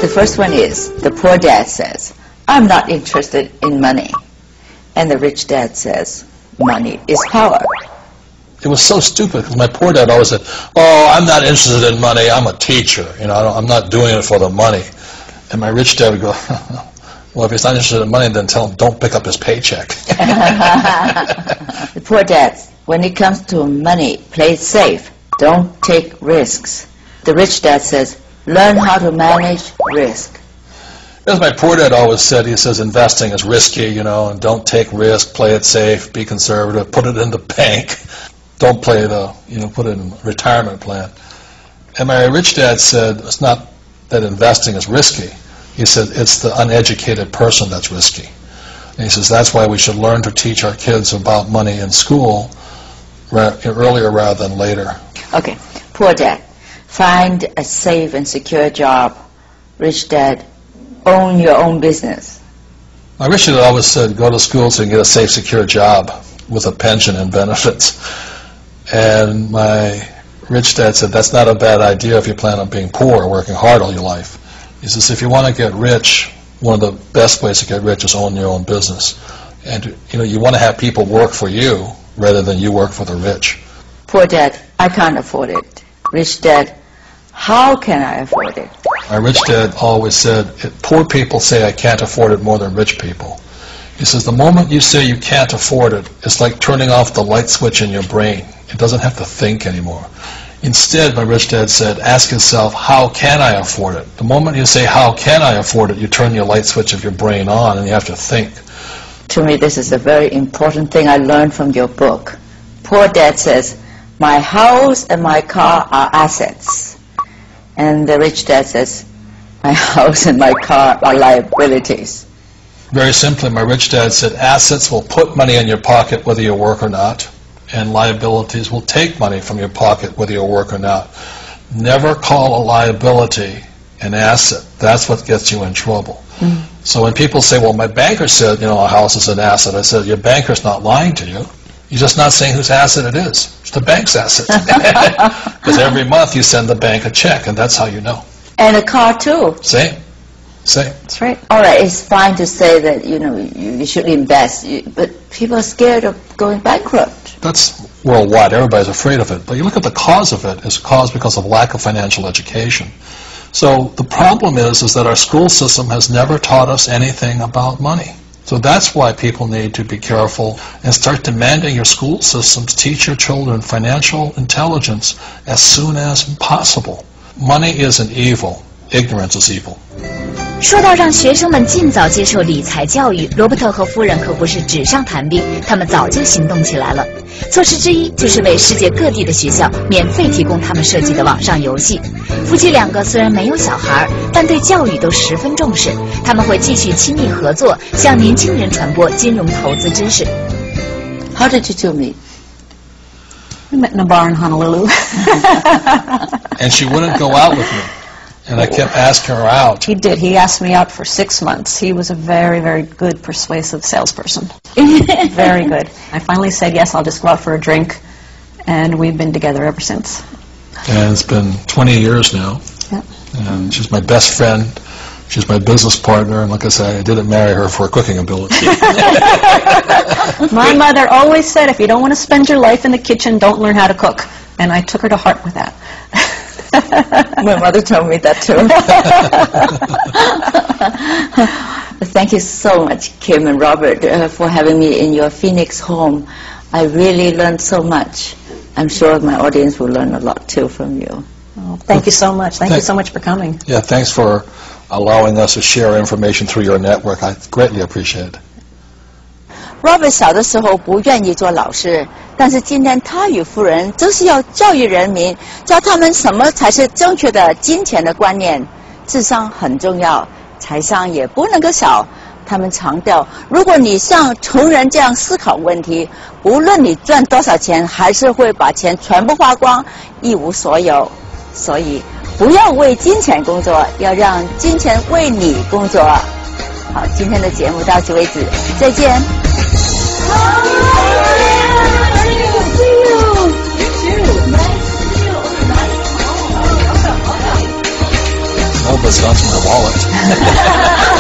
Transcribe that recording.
The first one is, the poor dad says, I'm not interested in money. And the rich dad says, money is power. It was so stupid because my poor dad always said, oh, I'm not interested in money, I'm a teacher. I'm not doing it for the money. And my rich dad would go, well, if he's not interested in money, then tell him don't pick up his paycheck. The poor dad, when it comes to money, play it safe. Don't take risks. The rich dad says, learn how to manage risk. As my poor dad always said, he says investing is risky, and don't take risk, play it safe, be conservative, put it in the bank. Don't play put it in a retirement plan. And my rich dad said, it's not that investing is risky. He said, it's the uneducated person that's risky. And he says, that's why we should learn to teach our kids about money in school earlier rather than later. Okay, poor dad, find a safe and secure job. Rich dad, own your own business. My rich dad always said, go to school so you can get a safe, secure job with a pension and benefits. And my rich dad said, that's not a bad idea if you plan on being poor or working hard all your life. He says, if you want to get rich, one of the best ways to get rich is own your own business. And you want to have people work for you rather than you work for the rich. Poor dad, I can't afford it. Rich dad, how can I afford it? My rich dad always said, poor people say I can't afford it more than rich people. He says, the moment you say you can't afford it, it's like turning off the light switch in your brain. It doesn't have to think anymore. Instead, my rich dad said, ask yourself, how can I afford it? The moment you say, how can I afford it, you turn your light switch of your brain on and you have to think. To me, this is a very important thing I learned from your book. Poor dad says, my house and my car are assets. And the rich dad says, my house and my car are liabilities. Very simply, my rich dad said, assets will put money in your pocket whether you work or not, and liabilities will take money from your pocket whether you work or not. Never call a liability an asset. That's what gets you in trouble. Mm. So when people say, well, my banker said, a house is an asset, I said, your banker's not lying to you. You're just not saying whose asset it is. It's the bank's asset. Because every month you send the bank a check, and that's how you know. And a car too. Same. That's right. All right, it's fine to say that, you should invest, but people are scared of going bankrupt. That's worldwide. Everybody's afraid of it. But you look at the cause of it, it's caused because of lack of financial education. So the problem is that our school system has never taught us anything about money. So that's why people need to be careful and start demanding your school systems teach your children financial intelligence as soon as possible. Money isn't evil. Ignorance is evil. 说到让学生们尽早接受理财教育，罗伯特和夫人可不是纸上谈兵，他们早就行动起来了。措施之一就是为世界各地的学校免费提供他们设计的网上游戏。夫妻两个虽然没有小孩，但对教育都十分重视，他们会继续亲密合作，向年轻人传播金融投资知识。How did you two meet? We met in a bar in Honolulu. And she wouldn't go out with me. And I kept asking her out. He did. He asked me out for 6 months. He was a very, very good persuasive salesperson. Very good. I finally said, yes, I'll just go out for a drink. And we've been together ever since. And it's been 20 years now. Yep. And she's my best friend. She's my business partner. And like I said, I didn't marry her for her cooking ability. My mother always said, if you don't want to spend your life in the kitchen, don't learn how to cook. And I took her to heart with that. My mother told me that too. Thank you so much, Kim and Robert, for having me in your Phoenix home. I really learned so much. I'm sure my audience will learn a lot too from you. Oh, thank you so much. Thank you so much for coming. Yeah, thanks for allowing us to share information through your network. I greatly appreciate it. Robert 小的时候不愿意做老师，但是今天他与夫人就是要教育人民，教他们什么才是正确的金钱的观念。智商很重要，财商也不能够少。他们强调，如果你像穷人这样思考问题，无论你赚多少钱，还是会把钱全部花光，一无所有。所以不要为金钱工作，要让金钱为你工作。好，今天的节目到此为止，再见。No, but it's gone to my wallet.